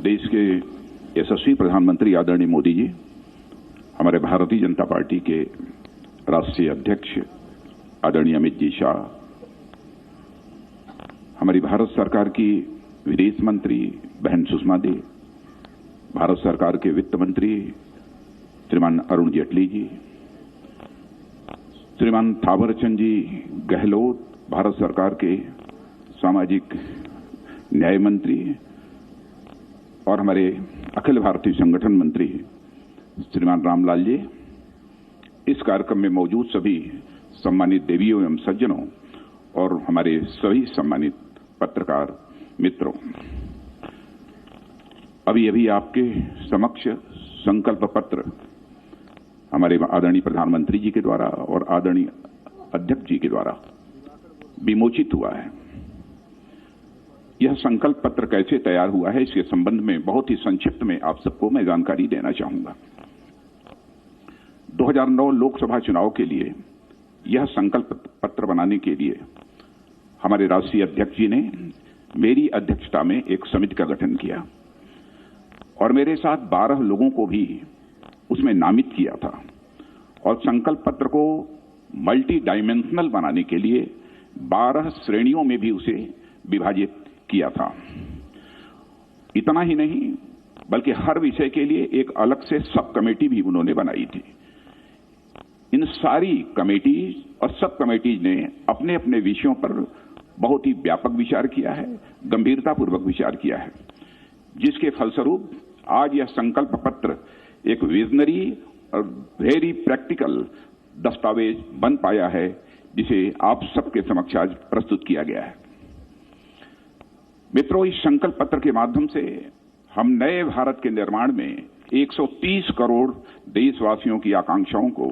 देश के यशस्वी प्रधानमंत्री आदरणीय मोदी जी, हमारे भारतीय जनता पार्टी के राष्ट्रीय अध्यक्ष आदरणीय अमित जी शाह, हमारी भारत सरकार की विदेश मंत्री बहन सुषमा जी, भारत सरकार के वित्त मंत्री श्रीमान अरुण जेटली जी, श्रीमान थावरचंद जी गहलोत, भारत सरकार के सामाजिक न्याय मंत्री, और हमारे अखिल भारतीय संगठन मंत्री श्रीमान रामलाल जी, इस कार्यक्रम में मौजूद सभी सम्मानित देवियों एवं सज्जनों और हमारे सभी सम्मानित पत्रकार मित्रों, अभी आपके समक्ष संकल्प पत्र हमारे आदरणीय प्रधानमंत्री जी के द्वारा और आदरणीय अध्यक्ष जी के द्वारा विमोचित हुआ है। यह संकल्प पत्र कैसे तैयार हुआ है, इसके संबंध में बहुत ही संक्षिप्त में आप सबको मैं जानकारी देना चाहूंगा। 2009 लोकसभा चुनाव के लिए यह संकल्प पत्र बनाने के लिए हमारे राष्ट्रीय अध्यक्ष जी ने मेरी अध्यक्षता में एक समिति का गठन किया और मेरे साथ 12 लोगों को भी उसमें नामित किया था और संकल्प पत्र को मल्टी डायमेंशनल बनाने के लिए 12 श्रेणियों में भी उसे विभाजित किया था। इतना ही नहीं बल्कि हर विषय के लिए एक अलग से सब कमेटी भी उन्होंने बनाई थी। इन सारी कमेटीज और सब कमेटीज ने अपने अपने विषयों पर बहुत ही व्यापक विचार किया है, गंभीरतापूर्वक विचार किया है, जिसके फलस्वरूप आज यह संकल्प पत्र एक विजनरी और वेरी प्रैक्टिकल दस्तावेज बन पाया है, जिसे आप सबके समक्ष आज प्रस्तुत किया गया है। मित्रों, इस संकल्प पत्र के माध्यम से हम नए भारत के निर्माण में 130 करोड़ देशवासियों की आकांक्षाओं को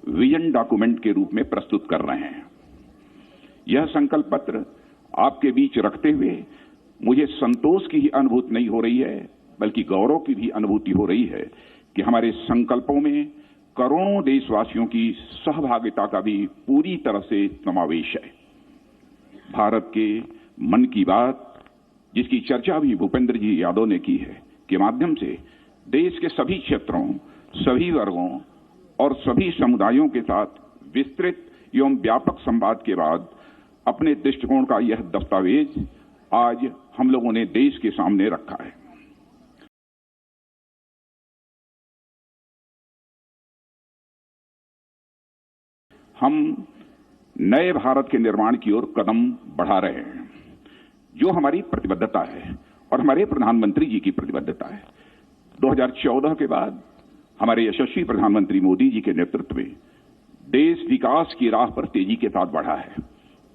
विजन डॉक्यूमेंट के रूप में प्रस्तुत कर रहे हैं। यह संकल्प पत्र आपके बीच रखते हुए मुझे संतोष की ही अनुभूति नहीं हो रही है, बल्कि गौरव की भी अनुभूति हो रही है कि हमारे संकल्पों में करोड़ों देशवासियों की सहभागिता का भी पूरी तरह से समावेश है। भारत के मन की बात, जिसकी चर्चा भी भूपेंद्र जी यादव ने की है, के माध्यम से देश के सभी क्षेत्रों, सभी वर्गों और सभी समुदायों के साथ विस्तृत एवं व्यापक संवाद के बाद अपने दृष्टिकोण का यह दस्तावेज आज हम लोगों ने देश के सामने रखा है। हम नए भारत के निर्माण की ओर कदम बढ़ा रहे हैं, जो हमारी प्रतिबद्धता है और हमारे प्रधानमंत्री जी की प्रतिबद्धता है। 2014 के बाद हमारे यशस्वी प्रधानमंत्री मोदी जी के नेतृत्व में देश विकास की राह पर तेजी के साथ बढ़ा है।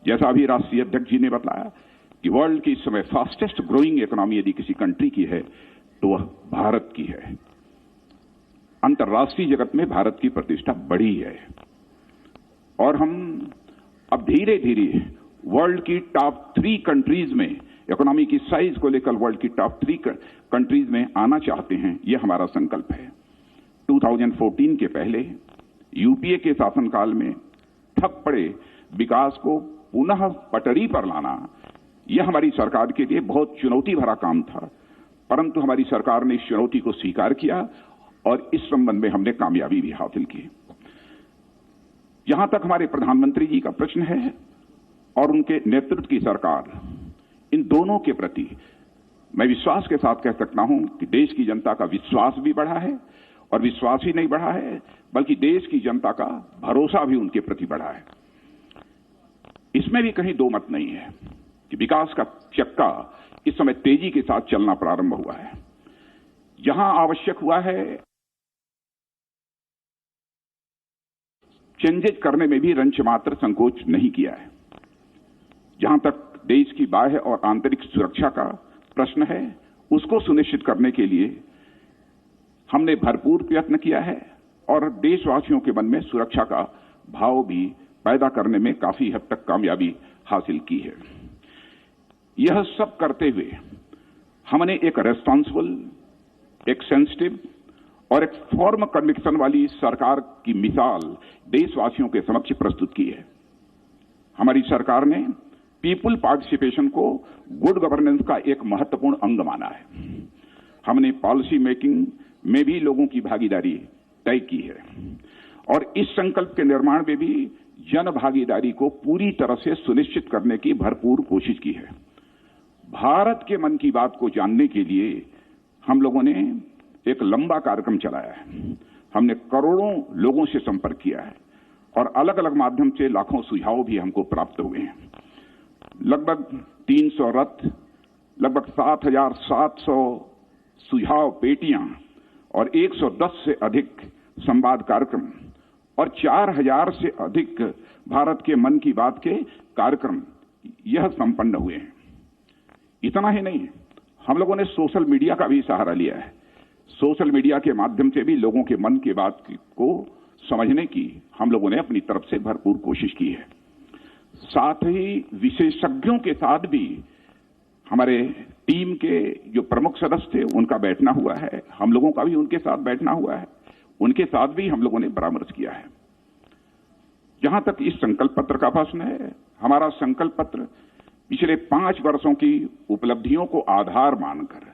जैसा अभी राष्ट्रीय अध्यक्ष जी ने बताया कि वर्ल्ड की इस समय फास्टेस्ट ग्रोइंग इकोनॉमी यदि किसी कंट्री की है तो वह भारत की है। अंतर्राष्ट्रीय जगत में भारत की प्रतिष्ठा बढ़ी है और हम अब धीरे धीरे वर्ल्ड की टॉप 3 कंट्रीज में, इकोनॉमी की साइज को लेकर वर्ल्ड की टॉप 3 कंट्रीज में आना चाहते हैं। यह हमारा संकल्प है। 2014 के पहले यूपीए के शासनकाल में ठप पड़े विकास को पुनः पटरी पर लाना, यह हमारी सरकार के लिए बहुत चुनौती भरा काम था, परंतु हमारी सरकार ने इस चुनौती को स्वीकार किया और इस संबंध में हमने कामयाबी भी हासिल की। जहां तक हमारे प्रधानमंत्री जी का प्रश्न है और उनके नेतृत्व की सरकार, इन दोनों के प्रति मैं विश्वास के साथ कह सकता हूं कि देश की जनता का विश्वास भी बढ़ा है और विश्वास ही नहीं बढ़ा है बल्कि देश की जनता का भरोसा भी उनके प्रति बढ़ा है। इसमें भी कहीं दो मत नहीं है कि विकास का चक्का इस समय तेजी के साथ चलना प्रारंभ हुआ है। जहां आवश्यक हुआ है चेंजेज करने में भी रंच मात्र संकोच नहीं किया है। जहां तक देश की बाह्य और आंतरिक सुरक्षा का प्रश्न है, उसको सुनिश्चित करने के लिए हमने भरपूर प्रयत्न किया है और देशवासियों के मन में सुरक्षा का भाव भी पैदा करने में काफी हद तक कामयाबी हासिल की है। यह सब करते हुए हमने एक रेस्पॉन्सिबल, एक सेंसिटिव और एक फॉर्म कन्विक्शन वाली सरकार की मिसाल देशवासियों के समक्ष प्रस्तुत की है। हमारी सरकार ने पीपुल पार्टिसिपेशन को गुड गवर्नेंस का एक महत्वपूर्ण अंग माना है। हमने पॉलिसी मेकिंग में भी लोगों की भागीदारी तय की है और इस संकल्प के निर्माण में भी जन भागीदारी को पूरी तरह से सुनिश्चित करने की भरपूर कोशिश की है। भारत के मन की बात को जानने के लिए हम लोगों ने एक लंबा कार्यक्रम चलाया है। हमने करोड़ों लोगों से संपर्क किया है और अलग अलग माध्यम से लाखों सुझाव भी हमको प्राप्त हुए हैं। लगभग 300 रथ, लगभग 7,700 सुझाव पेटियां और 110 से अधिक संवाद कार्यक्रम और 4,000 से अधिक भारत के मन की बात के कार्यक्रम यह संपन्न हुए हैं। इतना ही नहीं, हम लोगों ने सोशल मीडिया का भी सहारा लिया है। सोशल मीडिया के माध्यम से भी लोगों के मन की बात को समझने की हम लोगों ने अपनी तरफ से भरपूर कोशिश की है। साथ ही विशेषज्ञों के साथ भी हमारे टीम के जो प्रमुख सदस्य थे उनका बैठना हुआ है, हम लोगों का भी उनके साथ बैठना हुआ है, उनके साथ भी हम लोगों ने परामर्श किया है। जहां तक इस संकल्प पत्र का प्रश्न है, हमारा संकल्प पत्र पिछले 5 वर्षों की उपलब्धियों को आधार मानकर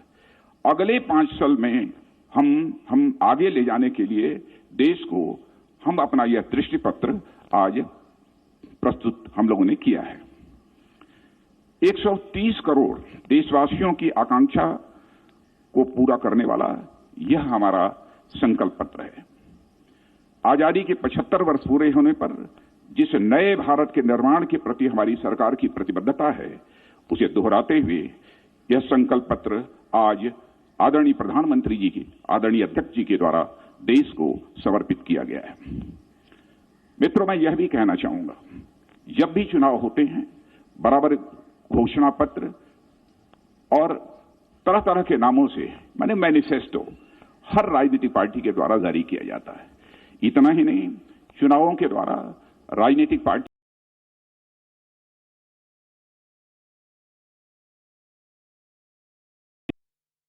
अगले 5 साल में हम आगे ले जाने के लिए देश को हम अपना यह दृष्टि पत्र आज प्रस्तुत हम लोगों ने किया है। 130 करोड़ देशवासियों की आकांक्षा को पूरा करने वाला यह हमारा संकल्प पत्र है। आजादी के 75 वर्ष पूरे होने पर जिस नए भारत के निर्माण के प्रति हमारी सरकार की प्रतिबद्धता है, उसे दोहराते हुए यह संकल्प पत्र आज आदरणीय प्रधानमंत्री जी की, आदरणीय अध्यक्ष जी के द्वारा देश को समर्पित किया गया है। मित्रों, मैं यह भी कहना चाहूंगा, जब भी चुनाव होते हैं, बराबर घोषणा पत्र और तरह तरह के नामों से माने मैनिफेस्टो हर राजनीतिक पार्टी के द्वारा जारी किया जाता है। इतना ही नहीं, चुनावों के द्वारा राजनीतिक पार्टी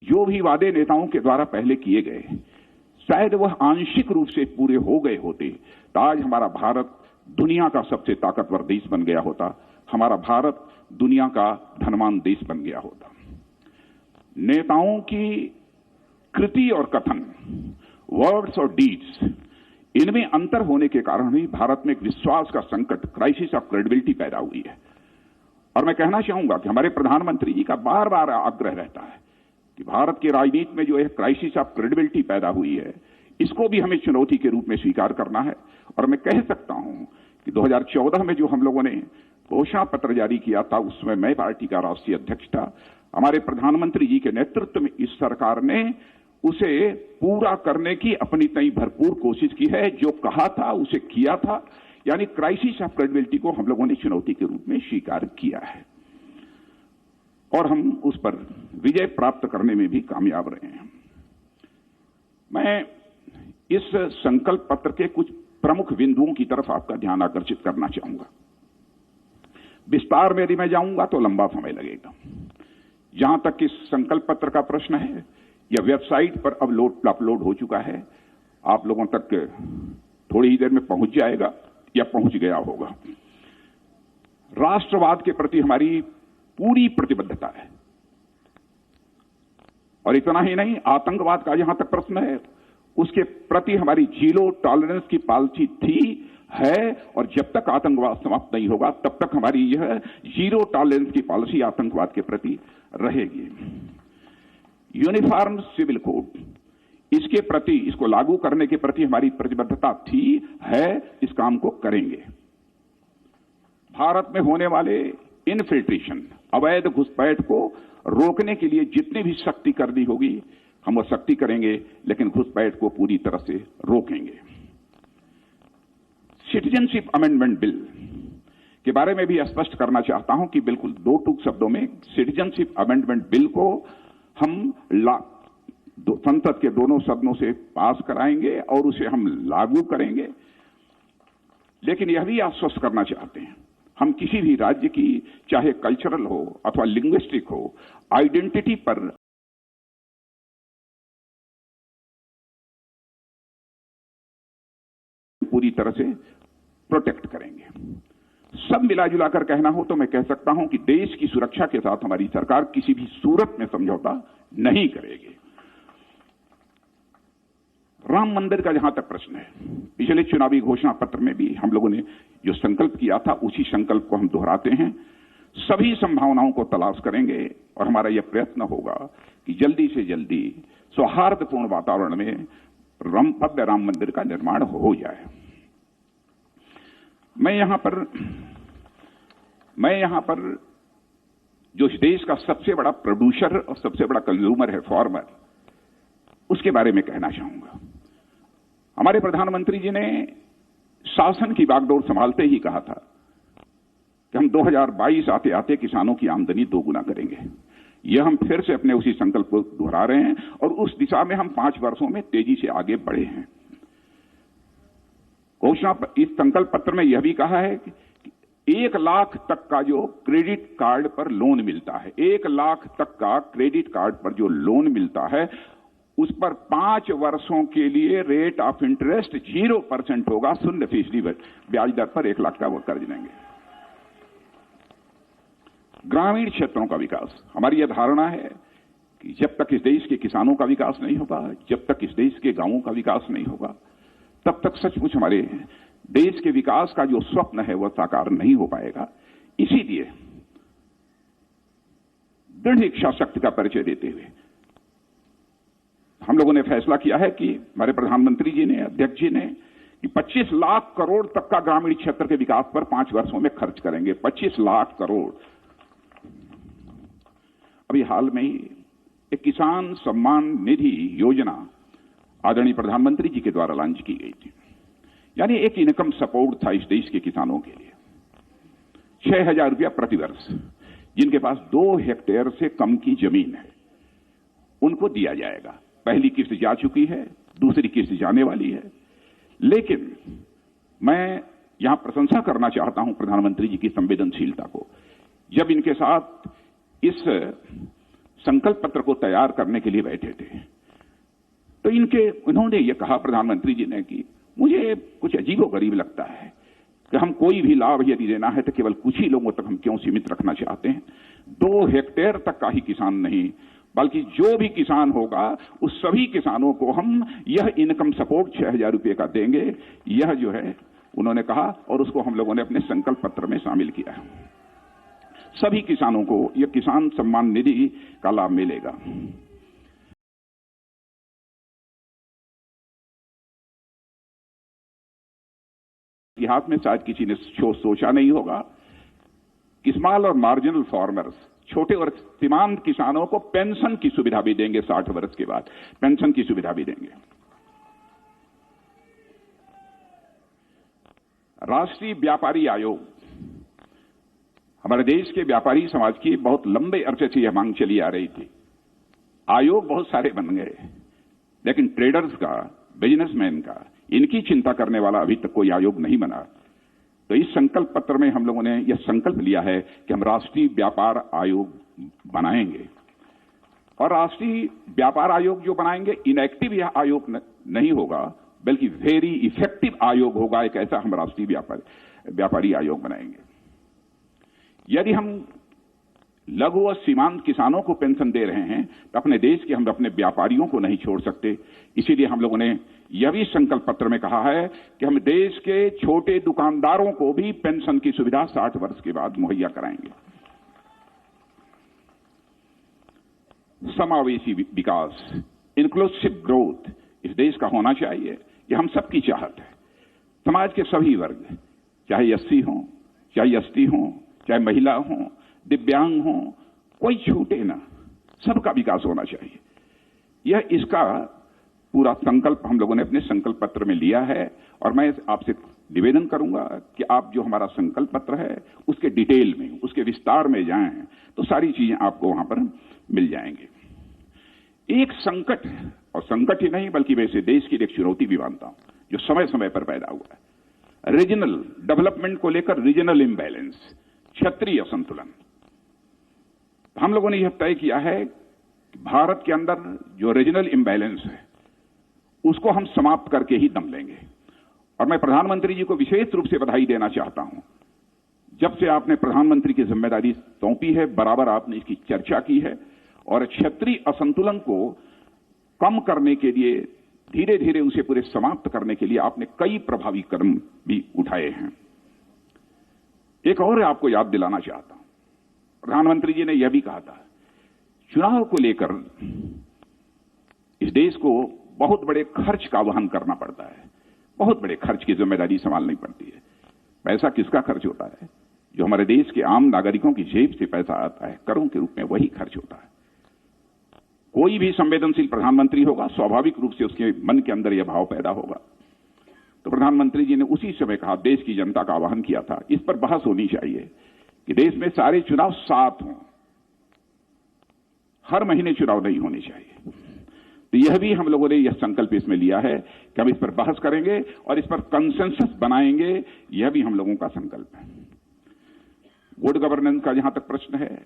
जो भी वादे नेताओं के द्वारा पहले किए गए, शायद वह आंशिक रूप से पूरे हो गए होते तो आज हमारा भारत दुनिया का सबसे ताकतवर देश बन गया होता, हमारा भारत दुनिया का धनवान देश बन गया होता। नेताओं की कृति और कथन, वर्ड्स और डीड्स, इनमें अंतर होने के कारण ही भारत में एक विश्वास का संकट, क्राइसिस ऑफ क्रेडिबिलिटी पैदा हुई है। और मैं कहना चाहूंगा कि हमारे प्रधानमंत्री जी का बार बार आग्रह रहता है कि भारत की राजनीति में जो एक क्राइसिस ऑफ क्रेडिबिलिटी पैदा हुई है, इसको भी हमें चुनौती के रूप में स्वीकार करना है। और मैं कह सकता हूं कि 2014 में जो हम लोगों ने घोषणा पत्र जारी किया था, उसमें मैं पार्टी का राष्ट्रीय अध्यक्ष था। हमारे प्रधानमंत्री जी के नेतृत्व में इस सरकार ने उसे पूरा करने की अपनी तय भरपूर कोशिश की है। जो कहा था उसे किया था, यानी क्राइसिस ऑफ क्रेडिबिलिटी को हम लोगों ने चुनौती के रूप में स्वीकार किया है और हम उस पर विजय प्राप्त करने में भी कामयाब रहे हैं। मैं इस संकल्प पत्र के कुछ प्रमुख बिंदुओं की तरफ आपका ध्यान आकर्षित करना चाहूंगा। विस्तार में यदि मैं जाऊंगा तो लंबा समय लगेगा। जहां तक इस संकल्प पत्र का प्रश्न है, यह वेबसाइट पर अपलोड हो चुका है, आप लोगों तक थोड़ी ही देर में पहुंच जाएगा या पहुंच गया होगा। राष्ट्रवाद के प्रति हमारी पूरी प्रतिबद्धता है और इतना ही नहीं, आतंकवाद का जहां तक प्रश्न है, उसके प्रति हमारी जीरो टॉलरेंस की पॉलिसी थी, है और जब तक आतंकवाद समाप्त नहीं होगा तब तक हमारी यह जीरो टॉलरेंस की पॉलिसी आतंकवाद के प्रति रहेगी। यूनिफॉर्म सिविल कोड, इसके प्रति, इसको लागू करने के प्रति हमारी प्रतिबद्धता थी, है, इस काम को करेंगे। भारत में होने वाले इनफिल्ट्रेशन, अवैध घुसपैठ को रोकने के लिए जितनी भी सख्ती करनी होगी हम वो सख्ती करेंगे, लेकिन घुसपैठ को पूरी तरह से रोकेंगे। सिटीजनशिप अमेंडमेंट बिल के बारे में भी स्पष्ट करना चाहता हूं कि बिल्कुल 2 टूक शब्दों में सिटीजनशिप अमेंडमेंट बिल को हम संसद के दोनों सदनों से पास कराएंगे और उसे हम लागू करेंगे। लेकिन यह भी आश्वस्त करना चाहते हैं, हम किसी भी राज्य की, चाहे कल्चरल हो अथवा लिंग्विस्टिक हो, आइडेंटिटी पर पूरी तरह से प्रोटेक्ट करेंगे। सब मिला जुला कर कहना हो तो मैं कह सकता हूं कि देश की सुरक्षा के साथ हमारी सरकार किसी भी सूरत में समझौता नहीं करेगी। राम मंदिर का जहां तक प्रश्न है, पिछले चुनावी घोषणा पत्र में भी हम लोगों ने जो संकल्प किया था उसी संकल्प को हम दोहराते हैं। सभी संभावनाओं को तलाश करेंगे और हमारा यह प्रयत्न होगा कि जल्दी से जल्दी सौहार्दपूर्ण वातावरण में भव्य राम मंदिर का निर्माण हो जाए। मैं यहां पर जो इस देश का सबसे बड़ा प्रोड्यूसर और सबसे बड़ा कंज्यूमर है, फार्मर, उसके बारे में कहना चाहूंगा। हमारे प्रधानमंत्री जी ने शासन की बागडोर संभालते ही कहा था कि हम 2022 आते आते किसानों की आमदनी दोगुना करेंगे। यह हम फिर से अपने उसी संकल्प को दोहरा रहे हैं और उस दिशा में हम 5 वर्षों में तेजी से आगे बढ़े हैं। घोषणा इस संकल्प पत्र में यह भी कहा है कि 1 लाख तक का जो क्रेडिट कार्ड पर लोन मिलता है, 1 लाख तक का क्रेडिट कार्ड पर जो लोन मिलता है, उस पर 5 वर्षों के लिए रेट ऑफ इंटरेस्ट 0% होगा, 0% ब्याज दर पर 1 लाख का वो कर्ज लेंगे। ग्रामीण क्षेत्रों का विकास, हमारी यह धारणा है कि जब तक इस देश के किसानों का विकास नहीं होगा, जब तक इस देश के गांवों का विकास नहीं होगा, तब तक सचमुच हमारे देश के विकास का जो स्वप्न है वह साकार नहीं हो पाएगा। इसीलिए दृढ़ इच्छा शक्ति का परिचय देते हुए हम लोगों ने फैसला किया है कि हमारे प्रधानमंत्री जी ने, अध्यक्ष जी ने, कि 25 लाख करोड़ तक का ग्रामीण क्षेत्र के विकास पर 5 वर्षों में खर्च करेंगे। 25 लाख करोड़। अभी हाल में ही एक किसान सम्मान निधि योजना आदरणीय प्रधानमंत्री जी के द्वारा लॉन्च की गई थी। यानी एक इनकम सपोर्ट था इस देश के किसानों के लिए। 6,000 रुपया प्रतिवर्ष जिनके पास 2 हेक्टेयर से कम की जमीन है उनको दिया जाएगा। पहली किस्त जा चुकी है, दूसरी किस्त जाने वाली है। लेकिन मैं यहां प्रशंसा करना चाहता हूं प्रधानमंत्री जी की संवेदनशीलता को। जब इनके साथ इस संकल्प पत्र को तैयार करने के लिए बैठे थे तो इन्होंने ये कहा, प्रधानमंत्री जी ने, कि मुझे कुछ अजीबोगरीब लगता है कि हम कोई भी लाभ यदि देना है तो केवल कुछ ही लोगों तक हम क्यों सीमित रखना चाहते हैं। 2 हेक्टेयर तक का ही किसान नहीं, बल्कि जो भी किसान होगा उस सभी किसानों को हम यह इनकम सपोर्ट 6,000 रुपये का देंगे। यह जो है उन्होंने कहा और उसको हम लोगों ने अपने संकल्प पत्र में शामिल किया है। सभी किसानों को यह किसान सम्मान निधि का लाभ मिलेगा। इतिहास में शायद किसी ने सोचा नहीं होगा कि स्मॉल और मार्जिनल फार्मर्स, छोटे और सीमांत किसानों को पेंशन की सुविधा भी देंगे। 60 वर्ष के बाद पेंशन की सुविधा भी देंगे। राष्ट्रीय व्यापारी आयोग, हमारे देश के व्यापारी समाज की बहुत लंबे अरसे से यह मांग चली आ रही थी। आयोग बहुत सारे बन गए, लेकिन ट्रेडर्स का, बिजनेसमैन का, इनकी चिंता करने वाला अभी तक कोई आयोग नहीं बना। तो इस संकल्प पत्र में हम लोगों ने यह संकल्प लिया है कि हम राष्ट्रीय व्यापार आयोग बनाएंगे। और राष्ट्रीय व्यापार आयोग जो बनाएंगे, इनएक्टिव यह आयोग नहीं होगा, बल्कि वेरी इफेक्टिव आयोग होगा। एक ऐसा हम राष्ट्रीय व्यापारी आयोग बनाएंगे। यदि हम लघु और सीमांत किसानों को पेंशन दे रहे हैं तो अपने देश के हम अपने व्यापारियों को नहीं छोड़ सकते। इसीलिए हम लोगों ने यह भी संकल्प पत्र में कहा है कि हम देश के छोटे दुकानदारों को भी पेंशन की सुविधा 60 वर्ष के बाद मुहैया कराएंगे। समावेशी विकास, इंक्लूसिव ग्रोथ इस देश का होना चाहिए। यह हम सबकी चाहत है। समाज के सभी वर्ग, चाहे एससी हो, चाहे एसटी हो, चाहे महिला हो, दिव्यांग हो, कोई छूटे ना, सबका विकास होना चाहिए। यह इसका पूरा संकल्प हम लोगों ने अपने संकल्प पत्र में लिया है। और मैं आपसे निवेदन करूंगा कि आप जो हमारा संकल्प पत्र है उसके डिटेल में, उसके विस्तार में जाएं तो सारी चीजें आपको वहां पर मिल जाएंगे। एक संकट, और संकट ही नहीं बल्कि वैसे देश की एक चुनौती भी मानता हूं, जो समय समय पर पैदा हुआ है, रीजनल डेवलपमेंट को लेकर रीजनल इम्बैलेंस, क्षेत्रीय असंतुलन। हम लोगों ने यह तय किया है कि भारत के अंदर जो रीजनल इम्बैलेंस है उसको हम समाप्त करके ही दम लेंगे। और मैं प्रधानमंत्री जी को विशेष रूप से बधाई देना चाहता हूं। जब से आपने प्रधानमंत्री की जिम्मेदारी सौंपी है, बराबर आपने इसकी चर्चा की है और क्षेत्रीय असंतुलन को कम करने के लिए धीरे धीरे उसे पूरे समाप्त करने के लिए आपने कई प्रभावी कदम भी उठाए हैं। एक और आपको याद दिलाना चाहता हूं, प्रधानमंत्री जी ने यह भी कहा था, चुनाव को लेकर इस देश को बहुत बड़े खर्च का वहन करना पड़ता है, बहुत बड़े खर्च की जिम्मेदारी संभालनी पड़ती है। पैसा किसका खर्च होता है? जो हमारे देश के आम नागरिकों की जेब से पैसा आता है, करों के रूप में, वही खर्च होता है। कोई भी संवेदनशील प्रधानमंत्री होगा, स्वाभाविक रूप से उसके मन के अंदर यह भाव पैदा होगा। तो प्रधानमंत्री जी ने उसी समय कहा, देश की जनता का आह्वान किया था, इस पर बहस होनी चाहिए कि देश में सारे चुनाव साथ हों, हर महीने चुनाव नहीं होने चाहिए। तो यह भी हम लोगों ने यह संकल्प इसमें लिया है कि हम इस पर बहस करेंगे और इस पर कंसेंसस बनाएंगे, यह भी हम लोगों का संकल्प है। गुड गवर्नेंस का जहां तक प्रश्न है,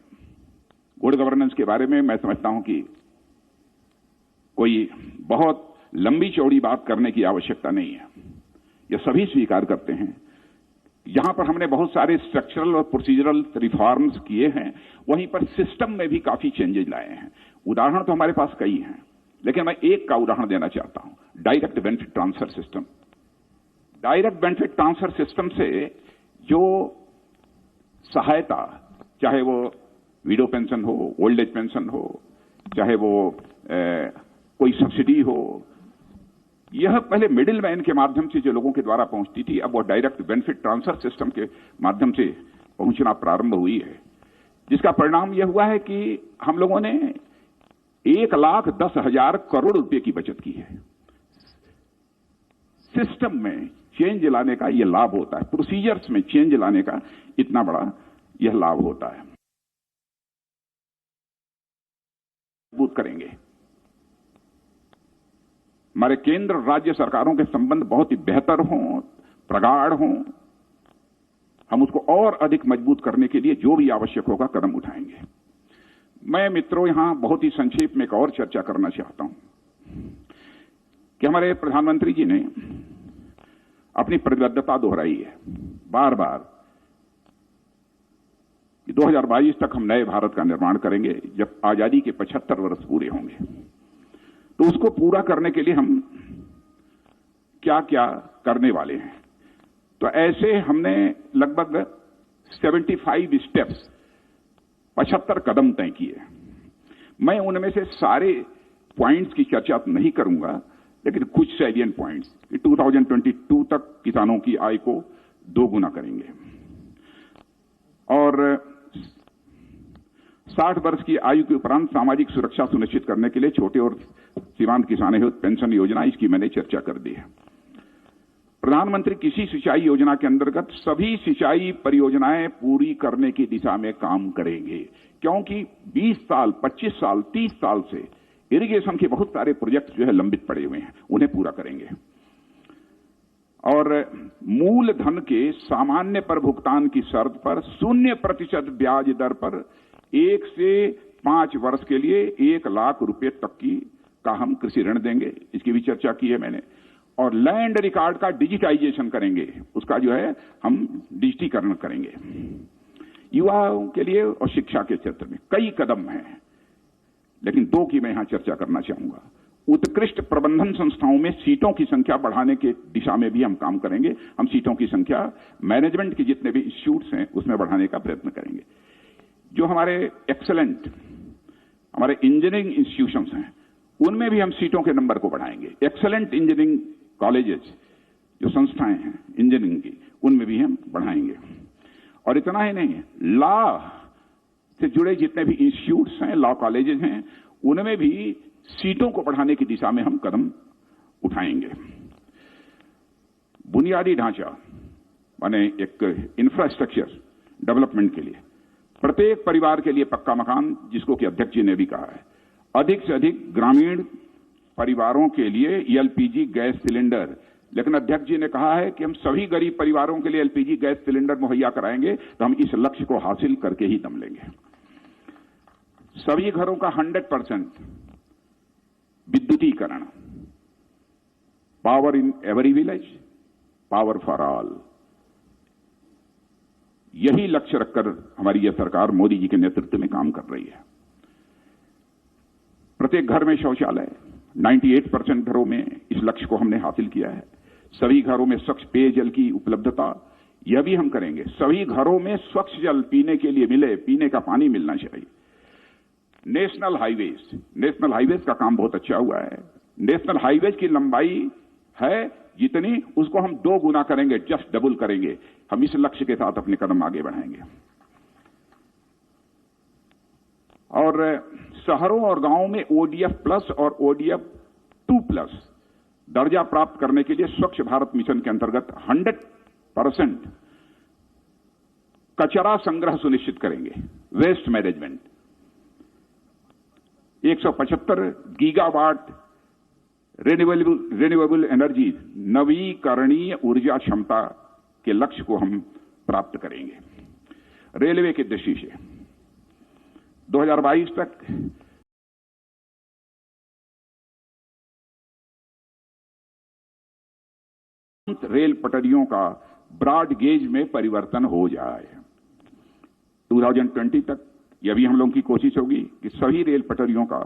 गुड गवर्नेंस के बारे में मैं समझता हूं कि कोई बहुत लंबी चौड़ी बात करने की आवश्यकता नहीं है। यह सभी स्वीकार करते हैं। यहां पर हमने बहुत सारे स्ट्रक्चरल और प्रोसीजरल रिफॉर्म्स किए हैं, वहीं पर सिस्टम में भी काफी चेंजेस लाए हैं। उदाहरण तो हमारे पास कई हैं, लेकिन मैं एक का उदाहरण देना चाहता हूं, direct benefit transfer system. Direct benefit transfer system से जो सहायता, चाहे वो विडो पेंशन हो, ओल्ड एज पेंशन हो, चाहे वो कोई सब्सिडी हो, यह पहले मिडिल मैन के माध्यम से जो लोगों के द्वारा पहुंचती थी, अब वो डायरेक्ट बेनिफिट ट्रांसफर सिस्टम के माध्यम से पहुंचना प्रारंभ हुई है। जिसका परिणाम यह हुआ है कि हम लोगों ने 1,10,000 करोड़ रुपए की बचत की है। सिस्टम में चेंज लाने का यह लाभ होता है, प्रोसीजर्स में चेंज लाने का इतना बड़ा यह लाभ होता है। मजबूत करेंगे। हमारे केंद्र राज्य सरकारों के संबंध बहुत ही बेहतर हों, प्रगाढ़ हों। हम उसको और अधिक मजबूत करने के लिए जो भी आवश्यक होगा कदम उठाएंगे। मैं मित्रों यहां बहुत ही संक्षेप में एक और चर्चा करना चाहता हूं कि हमारे प्रधानमंत्री जी ने अपनी प्रतिबद्धता दोहराई है बार बार कि 2022 तक हम नए भारत का निर्माण करेंगे, जब आजादी के 75 वर्ष पूरे होंगे। तो उसको पूरा करने के लिए हम क्या क्या करने वाले हैं। तो ऐसे हमने लगभग 75 स्टेप्स, 75 कदम तय किए। मैं उनमें से सारे पॉइंट्स की चर्चा नहीं करूंगा, लेकिन कुछ सैलिएंट पॉइंट्स। 2022 तक किसानों की आय को 2 गुना करेंगे और 60 वर्ष की आयु के उपरांत सामाजिक सुरक्षा सुनिश्चित करने के लिए छोटे और सीमांत किसान हेतु पेंशन योजना, इसकी मैंने चर्चा कर दी है। प्रधानमंत्री कृषि सिंचाई योजना के अंतर्गत सभी सिंचाई परियोजनाएं पूरी करने की दिशा में काम करेंगे, क्योंकि 20 साल, 25 साल, 30 साल से इरिगेशन के बहुत सारे प्रोजेक्ट जो है लंबित पड़े हुए हैं, उन्हें पूरा करेंगे। और मूलधन के सामान्य पर भुगतान की शर्त पर 0% ब्याज दर पर 1 से 5 वर्ष के लिए 1 लाख रुपए तक का हम कृषि ऋण देंगे, इसकी भी चर्चा की है मैंने। और लैंड रिकॉर्ड का डिजिटाइजेशन करेंगे, उसका जो है हम डिजिटीकरण करेंगे। युवाओं के लिए और शिक्षा के क्षेत्र में कई कदम हैं, लेकिन 2 की मैं यहां चर्चा करना चाहूंगा। उत्कृष्ट प्रबंधन संस्थाओं में सीटों की संख्या बढ़ाने के दिशा में भी हम काम करेंगे। हम सीटों की संख्या मैनेजमेंट के जितने भी इंस्टीट्यूट्स हैं उसमें बढ़ाने का प्रयत्न करेंगे। जो हमारे एक्सेलेंट, हमारे इंजीनियरिंग इंस्टीट्यूशंस हैं, उनमें भी हम सीटों के नंबर को बढ़ाएंगे। एक्सेलेंट इंजीनियरिंग कॉलेजेस, जो संस्थाएं हैं इंजीनियरिंग की, उनमें भी हम बढ़ाएंगे। और इतना ही नहीं, लॉ से जुड़े जितने भी इंस्टीट्यूट्स हैं, लॉ कॉलेजेस हैं, उनमें भी सीटों को बढ़ाने की दिशा में हम कदम उठाएंगे। बुनियादी ढांचा माने एक इंफ्रास्ट्रक्चर डेवलपमेंट के लिए प्रत्येक परिवार के लिए पक्का मकान, जिसको कि अध्यक्ष जी ने भी कहा है। अधिक से अधिक ग्रामीण परिवारों के लिए एलपीजी गैस सिलेंडर, लेकिन अध्यक्ष जी ने कहा है कि हम सभी गरीब परिवारों के लिए एलपीजी गैस सिलेंडर मुहैया कराएंगे, तो हम इस लक्ष्य को हासिल करके ही दम लेंगे। सभी घरों का 100% विद्युतीकरण, power in every village, power for all, यही लक्ष्य रखकर हमारी यह सरकार मोदी जी के नेतृत्व में काम कर रही है। प्रत्येक घर में शौचालय, 98% घरों में इस लक्ष्य को हमने हासिल किया है। सभी घरों में स्वच्छ पेयजल की उपलब्धता, यह भी हम करेंगे। सभी घरों में स्वच्छ जल पीने के लिए मिले, पीने का पानी मिलना चाहिए। नेशनल हाईवेज का काम बहुत अच्छा हुआ है। नेशनल हाईवेज की लंबाई है जितनी, उसको हम 2 गुना करेंगे, जस्ट डबल करेंगे। हम इस लक्ष्य के साथ अपने कदम आगे बढ़ाएंगे। और शहरों और गांवों में ODF प्लस और ODF 2+ दर्जा प्राप्त करने के लिए स्वच्छ भारत मिशन के अंतर्गत 100% कचरा संग्रह सुनिश्चित करेंगे। Waste management 175 gigawatt renewable energy, नवीकरणीय ऊर्जा क्षमता के लक्ष्य को हम प्राप्त करेंगे। रेलवे की दृष्टि से 2022 तक रेल पटरियों का ब्रॉड गेज में परिवर्तन हो जाए। 2020 तक यह भी हम लोगों की कोशिश होगी कि सभी रेल पटरियों का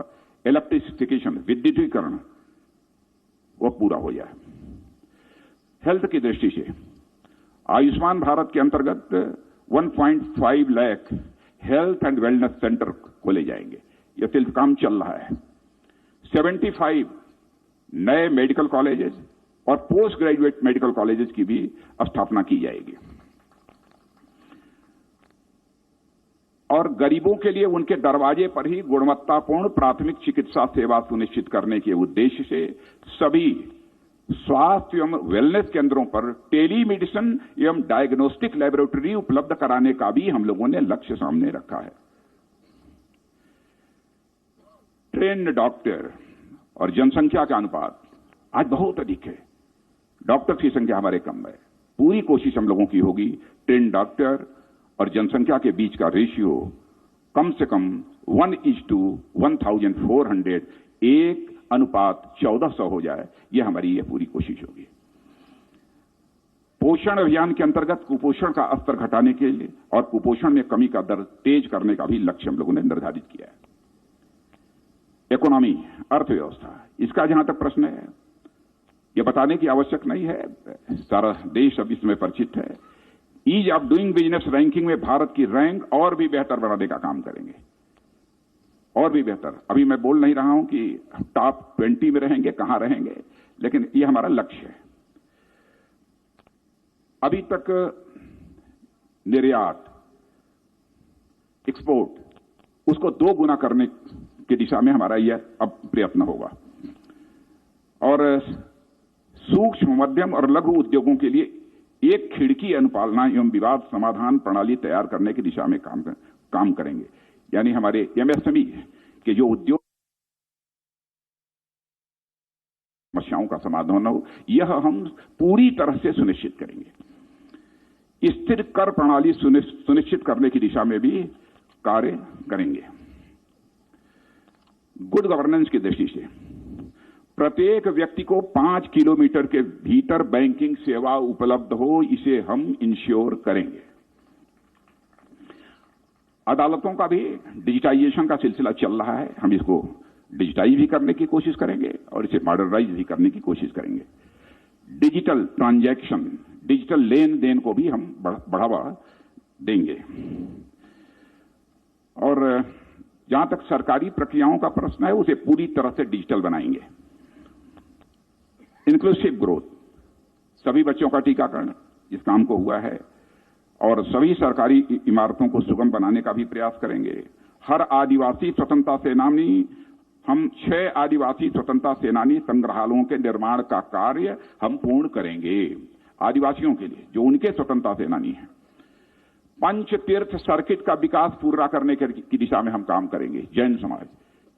इलेक्ट्रिफिकेशन, विद्युतीकरण, वो पूरा हो जाए। हेल्थ की दृष्टि से आयुष्मान भारत के अंतर्गत 1.5 lakh health and wellness centre खोले जाएंगे। यह सिर्फ काम चल रहा है। 75 नए मेडिकल कॉलेजेस और पोस्ट ग्रेजुएट मेडिकल कॉलेजेस की भी स्थापना की जाएगी। और गरीबों के लिए उनके दरवाजे पर ही गुणवत्तापूर्ण प्राथमिक चिकित्सा सेवा सुनिश्चित करने के उद्देश्य से सभी स्वास्थ्य एवं वेलनेस केंद्रों पर टेलीमेडिसिन एवं डायग्नोस्टिक लेबोरेटरी उपलब्ध कराने का भी हम लोगों ने लक्ष्य सामने रखा है। ट्रेन्ड डॉक्टर और जनसंख्या का अनुपात आज बहुत अधिक है। डॉक्टर की संख्या हमारे कम है। पूरी कोशिश हम लोगों की होगी ट्रेन्ड डॉक्टर और जनसंख्या के बीच का रेशियो कम से कम 1:1400, 1:1400 हो जाए। यह हमारी ये पूरी कोशिश होगी। पोषण अभियान के अंतर्गत कुपोषण का स्तर घटाने के लिए और कुपोषण में कमी का दर तेज करने का भी लक्ष्य हम लोगों ने निर्धारित किया है। इकोनॉमी, अर्थव्यवस्था, इसका जहां तक प्रश्न है, यह बताने की आवश्यक नहीं है, सारा देश अब इसमें परिचित है। Ease of doing business ranking में भारत की रैंक और भी बेहतर बनाने का काम करेंगे, और भी बेहतर। अभी मैं बोल नहीं रहा हूं कि टॉप 20 में रहेंगे, कहां रहेंगे, लेकिन यह हमारा लक्ष्य है। अभी तक निर्यात, एक्सपोर्ट, उसको 2 गुना करने की दिशा में हमारा यह अब प्रयत्न होगा। और सूक्ष्म, मध्यम और लघु उद्योगों के लिए एक खिड़की अनुपालना एवं विवाद समाधान प्रणाली तैयार करने की दिशा में काम करेंगे। यानी हमारे MSME के जो उद्योग समस्याओं का समाधान हो, यह हम पूरी तरह से सुनिश्चित करेंगे। स्थिर कर प्रणाली सुनिश्चित करने की दिशा में भी कार्य करेंगे। गुड गवर्नेंस की दृष्टि से प्रत्येक व्यक्ति को 5 किलोमीटर के भीतर बैंकिंग सेवा उपलब्ध हो, इसे हम इंश्योर करेंगे। अदालतों का भी डिजिटाइजेशन का सिलसिला चल रहा है। हम इसको डिजिटाइज भी करने की कोशिश करेंगे और इसे मॉडर्नाइज भी करने की कोशिश करेंगे। डिजिटल ट्रांजैक्शन, डिजिटल लेन देन को भी हम बढ़ावा देंगे। और जहां तक सरकारी प्रक्रियाओं का प्रश्न है, उसे पूरी तरह से डिजिटल बनाएंगे। इंक्लूसिव ग्रोथ, सभी बच्चों का टीकाकरण इस काम को हुआ है और सभी सरकारी इमारतों को सुगम बनाने का भी प्रयास करेंगे। हर आदिवासी स्वतंत्रता सेनानी, हम 6 आदिवासी स्वतंत्रता सेनानी संग्रहालयों के निर्माण का कार्य हम पूर्ण करेंगे आदिवासियों के लिए, जो उनके स्वतंत्रता सेनानी हैं। पंच तीर्थ सर्किट का विकास पूरा करने की दिशा में हम काम करेंगे। जैन समाज,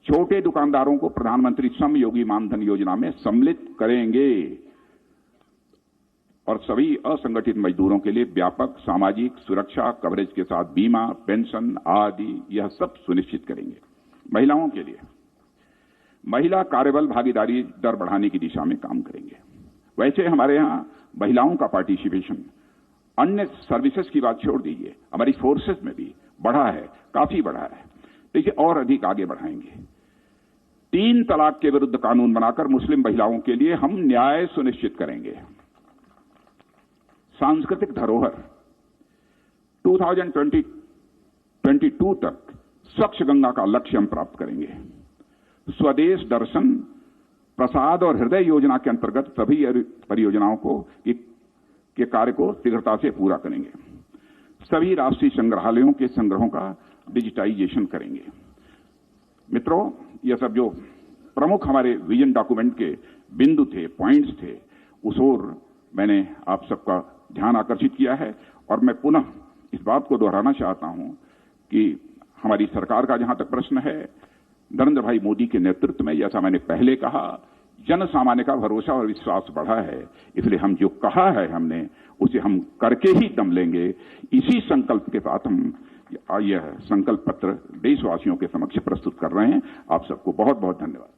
छोटे दुकानदारों को प्रधानमंत्री श्रम योगी मानधन योजना में सम्मिलित करेंगे और सभी असंगठित मजदूरों के लिए व्यापक सामाजिक सुरक्षा कवरेज के साथ बीमा, पेंशन आदि यह सब सुनिश्चित करेंगे। महिलाओं के लिए महिला कार्यबल भागीदारी दर बढ़ाने की दिशा में काम करेंगे। वैसे हमारे यहां महिलाओं का पार्टिसिपेशन अन्य सर्विसेज की बात छोड़ दीजिए, हमारी फोर्सेस में भी बढ़ा है, काफी बढ़ा है। देखिए और अधिक आगे बढ़ाएंगे। 3 तलाक के विरुद्ध कानून बनाकर मुस्लिम महिलाओं के लिए हम न्याय सुनिश्चित करेंगे। सांस्कृतिक धरोहर 2022 तक स्वच्छ गंगा का लक्ष्य हम प्राप्त करेंगे। स्वदेश दर्शन, प्रसाद और हृदय योजना के अंतर्गत सभी परियोजनाओं के कार्य को शीघ्रता से पूरा करेंगे। सभी राष्ट्रीय संग्रहालयों के संग्रहों का डिजिटाइजेशन करेंगे। मित्रों, यह सब जो प्रमुख हमारे विजन डॉक्यूमेंट के बिंदु थे, पॉइंट्स थे, उस ओर मैंने आप सबका ध्यान आकर्षित किया है। और मैं पुनः इस बात को दोहराना चाहता हूं कि हमारी सरकार का जहां तक प्रश्न है, नरेंद्र भाई मोदी के नेतृत्व में, जैसा मैंने पहले कहा, जन सामान्य का भरोसा और विश्वास बढ़ा है। इसलिए हम जो कहा है हमने, उसे हम करके ही दम लेंगे। इसी संकल्प के साथ हम यह संकल्प पत्र देशवासियों के समक्ष प्रस्तुत कर रहे हैं। आप सबको बहुत बहुत धन्यवाद।